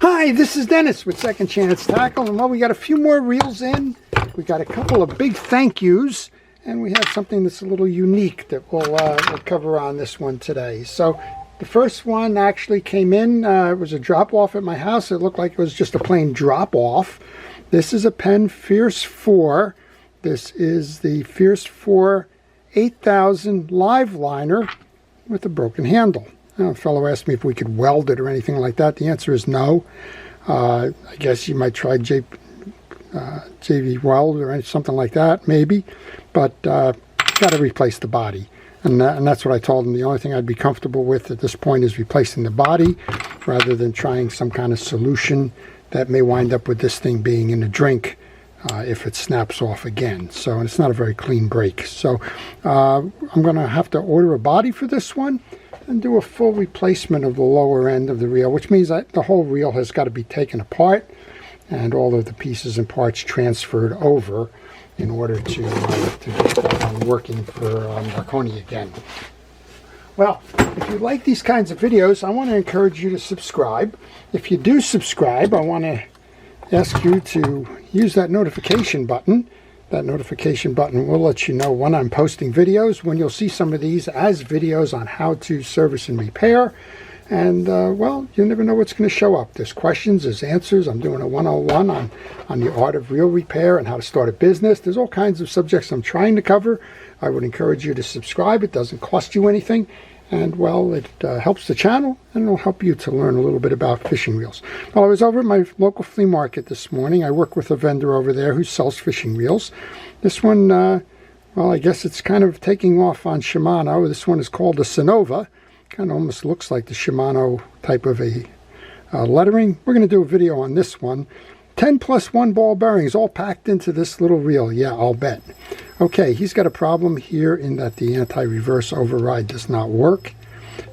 Hi, this is Dennis with Second Chance Tackle, and well, we got a few more reels in. We got a couple of big thank yous, and we have something that's a little unique that we'll cover on this one today. So the first one actually came in, it was a drop-off at my house. It looked like it was just a plain drop-off. This is a Penn Fierce 4. This is the Fierce 4 8000 live liner with a broken handle. A fellow asked me if we could weld it or anything like that. The answer is no. I guess you might try JV Weld or something like that, maybe. But got to replace the body. And that's what I told him. The only thing I'd be comfortable with at this point is replacing the body rather than trying some kind of solution that may wind up with this thing being in a drink if it snaps off again. So it's not a very clean break. So I'm going to have to order a body for this one and do a full replacement of the lower end of the reel, which means that the whole reel has got to be taken apart and all of the pieces and parts transferred over in order to get that working for Marconi again. Well, if you like these kinds of videos, I want to encourage you to subscribe. If you do subscribe, I want to ask you to use that notification button. That notification button will let you know when I'm posting videos, when you'll see some of these as videos on how to service and repair. And, well, you never know what's going to show up. There's questions, there's answers. I'm doing a 101 on the art of reel repair and how to start a business. There's all kinds of subjects I'm trying to cover. I would encourage you to subscribe. It doesn't cost you anything. And, well, it helps the channel, and it'll help you to learn a little bit about fishing reels. Well, I was over at my local flea market this morning. I work with a vendor over there who sells fishing reels. This one, well, I guess it's kind of taking off on Shimano. This one is called the Sonova. Kind of almost looks like the Shimano type of a lettering. We're going to do a video on this one. 10+1 ball bearings all packed into this little reel. Yeah, I'll bet. Okay, he's got a problem here in that the anti-reverse override does not work.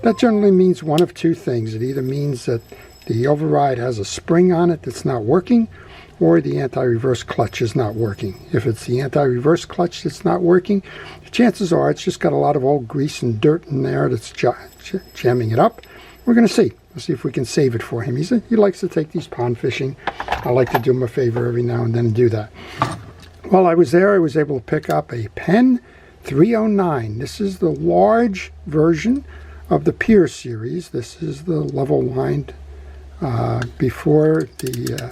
That generally means one of two things. It either means that the override has a spring on it that's not working, or the anti-reverse clutch is not working. If it's the anti-reverse clutch that's not working, chances are it's just got a lot of old grease and dirt in there that's jamming it up. We're going to see. We'll see if we can save it for him. He likes to take these pond fishing. I like to do him a favor every now and then and do that. While I was there, I was able to pick up a Penn 309. This is the large version of the Pier series. This is the level wind before the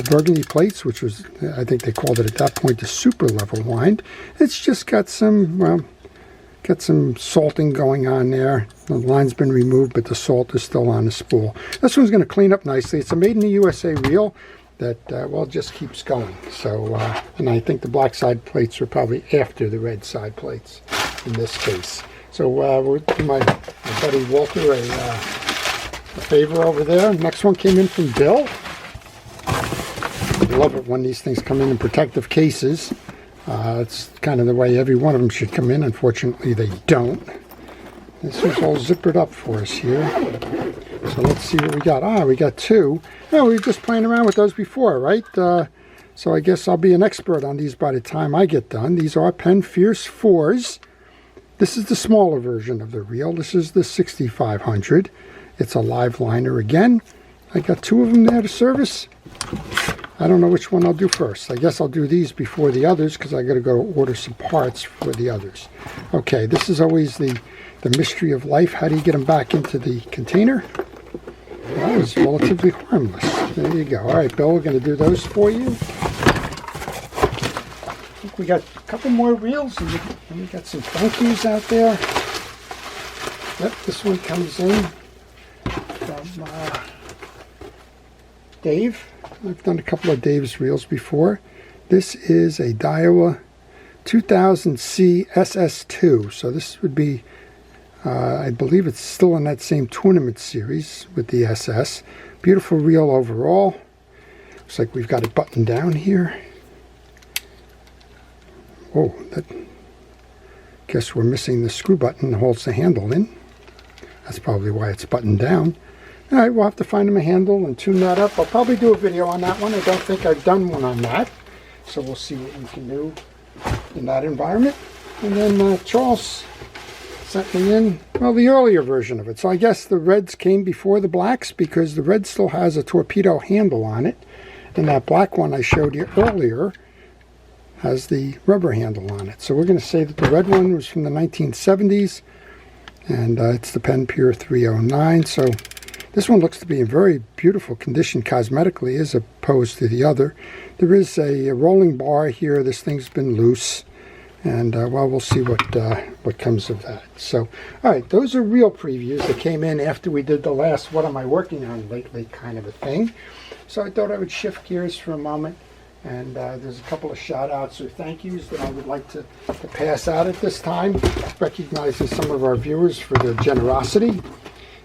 burgundy plates, which was, I think they called it at that point, the super level wind. It's just got some, well, got some salting going on there. The line's been removed, but the salt is still on the spool. This one's going to clean up nicely. It's a made in the USA reel that, well, just keeps going. So, and I think the black side plates are probably after the red side plates in this case. So we'll do my buddy Walter a favor over there. Next one came in from Bill. I love it when these things come in protective cases. It's kind of the way every one of them should come in. Unfortunately, they don't. This is all zippered up for us here. So let's see what we got. We got two. No, we were just playing around with those before, right? So I guess I'll be an expert on these by the time I get done. These are Penn Fierce 4s. This is the smaller version of the reel. This is the 6500. It's a live liner again. I got two of them there to service. I don't know which one I'll do first. I guess I'll do these before the others because I got to go order some parts for the others. Okay, this is always the mystery of life. How do you get them back into the container? That was relatively harmless. There you go. All right, Bill, we're going to do those for you. I think we got a couple more reels, and we got some thank yous out there. Yep, this one comes in from Dave. I've done a couple of Dave's reels before. This is a Daiwa 2000C SS2. So this would be, I believe it's still in that same tournament series with the SS. Beautiful reel overall. Looks like we've got it buttoned down here. Oh, guess we're missing the screw button that holds the handle in. That's probably why it's buttoned down. All right, we'll have to find him a handle and tune that up. I'll probably do a video on that one. I don't think I've done one on that. So we'll see what we can do in that environment. And then Charles sent me in, well, the earlier version of it. So I guess the reds came before the blacks because the red still has a torpedo handle on it. And that black one I showed you earlier has the rubber handle on it. So we're going to say that the red one was from the 1970s. And it's the Pen Pure 309. So this one looks to be in very beautiful condition cosmetically as opposed to the other. There is a rolling bar here. This thing's been loose. And, well, we'll see what comes of that. So, all right, those are real previews that came in after we did the last what am I working on lately kind of a thing. So I thought I would shift gears for a moment. And there's a couple of shout-outs or thank yous that I would like to pass out at this time, recognizing some of our viewers for their generosity.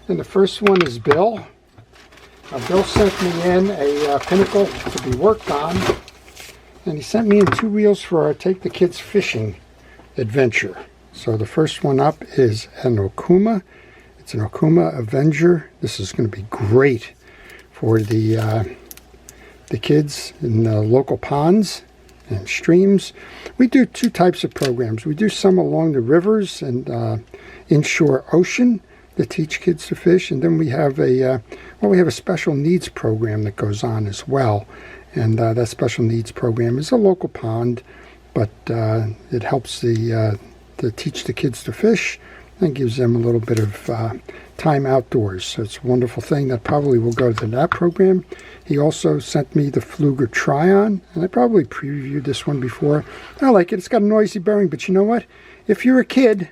And the first one is Bill. Bill sent me in a pinnacle to be worked on. And he sent me in 2 reels for our Take the Kids Fishing adventure. So the first one up is an Okuma. It's an Okuma Avenger. This is going to be great for the kids in the local ponds and streams. We do 2 types of programs. We do some along the rivers and inshore ocean that teach kids to fish, and then we have a special needs program that goes on as well. And that special needs program is a local pond, but it helps to teach the kids to fish and gives them a little bit of time outdoors. So it's a wonderful thing that probably will go to that program. He also sent me the Pflueger Tryon, and I probably previewed this one before. I like it. It's got a noisy bearing, but you know what? If you're a kid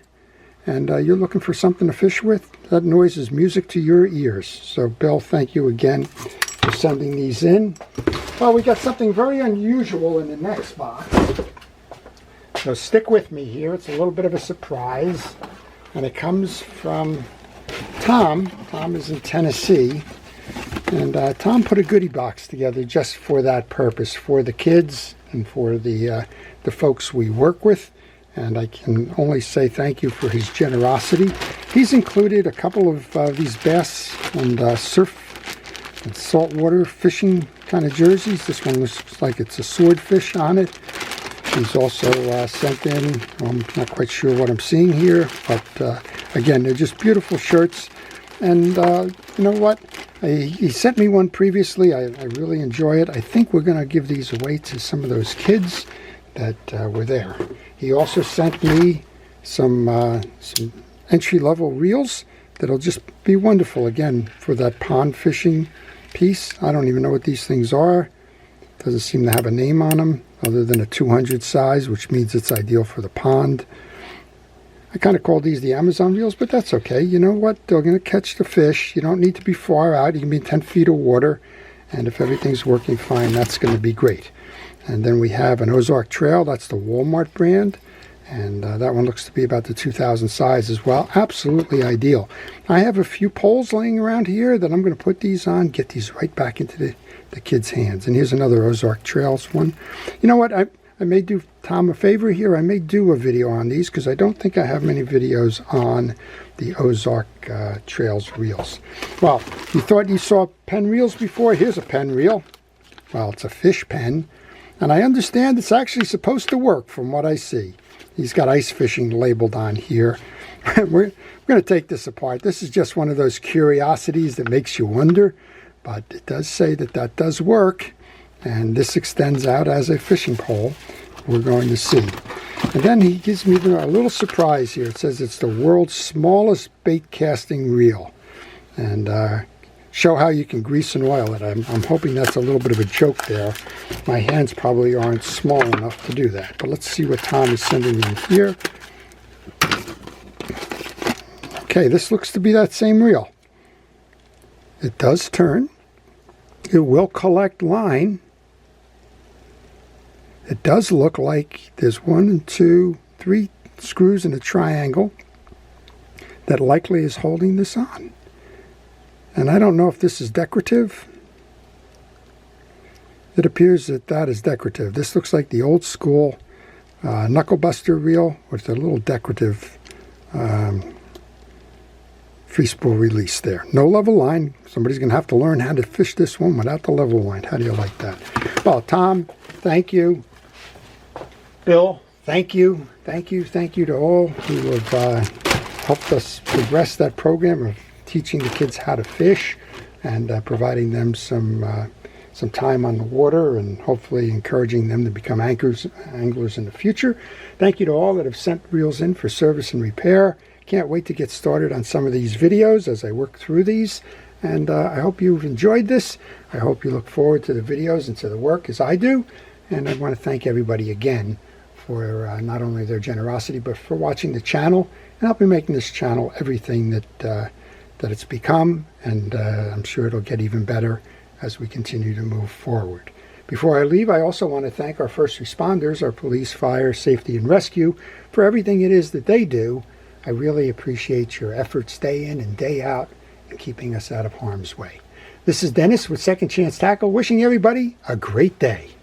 and you're looking for something to fish with, that noise is music to your ears. So, Bill, thank you again for sending these in. Well, we got something very unusual in the next box. So stick with me here. It's a little bit of a surprise. And it comes from Tom. Tom is in Tennessee. And Tom put a goodie box together just for that purpose, for the kids and for the folks we work with. And I can only say thank you for his generosity. He's included a couple of these bass and surf and saltwater fishing kind of jerseys. This one looks like it's a swordfish on it. He's also sent in, I'm not quite sure what I'm seeing here, but again, they're just beautiful shirts. And you know what? He sent me one previously. I really enjoy it. I think we're going to give these away to some of those kids that were there. He also sent me some entry-level reels that'll just be wonderful, again, for that pond fishing piece. I don't even know what these things are. Doesn't seem to have a name on them other than a 200 size, which means it's ideal for the pond. I kind of call these the Amazon reels, but that's okay. You know what? They're going to catch the fish. You don't need to be far out. You can be 10 feet of water. And if everything's working fine, that's going to be great. And then we have an Ozark Trail. That's the Walmart brand. And that one looks to be about the 2000 size as well. Absolutely ideal. I have a few poles laying around here that I'm going to put these on, get these right back into the kids' hands. And here's another Ozark Trails one. You know what? I may do Tom a favor here. I may do a video on these because I don't think I have many videos on the Ozark Trails reels. Well, you thought you saw pen reels before? Here's a pen reel. Well, it's a fish pen. And I understand it's actually supposed to work from what I see. He's got ice fishing labeled on here. We're going to take this apart. This is just one of those curiosities that makes you wonder. But it does say that that does work. And this extends out as a fishing pole. We're going to see. And then he gives me a little surprise here. It says it's the world's smallest bait casting reel. And show how you can grease and oil it. I'm hoping that's a little bit of a joke there. My hands probably aren't small enough to do that. But let's see what Tom is sending in here. Okay, this looks to be that same reel. It does turn. It will collect line. It does look like there's 1, 2, 3 screws in a triangle that likely is holding this on. And I don't know if this is decorative. It appears that that is decorative. This looks like the old school knuckle buster reel with a little decorative free spool release there. No level line. Somebody's going to have to learn how to fish this one without the level line. How do you like that? Well, Tom, thank you. Bill, thank you. Thank you to all who have helped us progress that program of teaching the kids how to fish and providing them some time on the water and hopefully encouraging them to become anglers in the future. Thank you to all that have sent reels in for service and repair. Can't wait to get started on some of these videos as I work through these. And I hope you've enjoyed this. I hope you look forward to the videos and to the work as I do. And I want to thank everybody again for not only their generosity, but for watching the channel and helping making this channel everything that it's become. And I'm sure it'll get even better as we continue to move forward. Before I leave, I also want to thank our first responders, our police, fire, safety, and rescue, for everything it is that they do. I really appreciate your efforts day in and day out in keeping us out of harm's way. This is Dennis with Second Chance Tackle, wishing everybody a great day.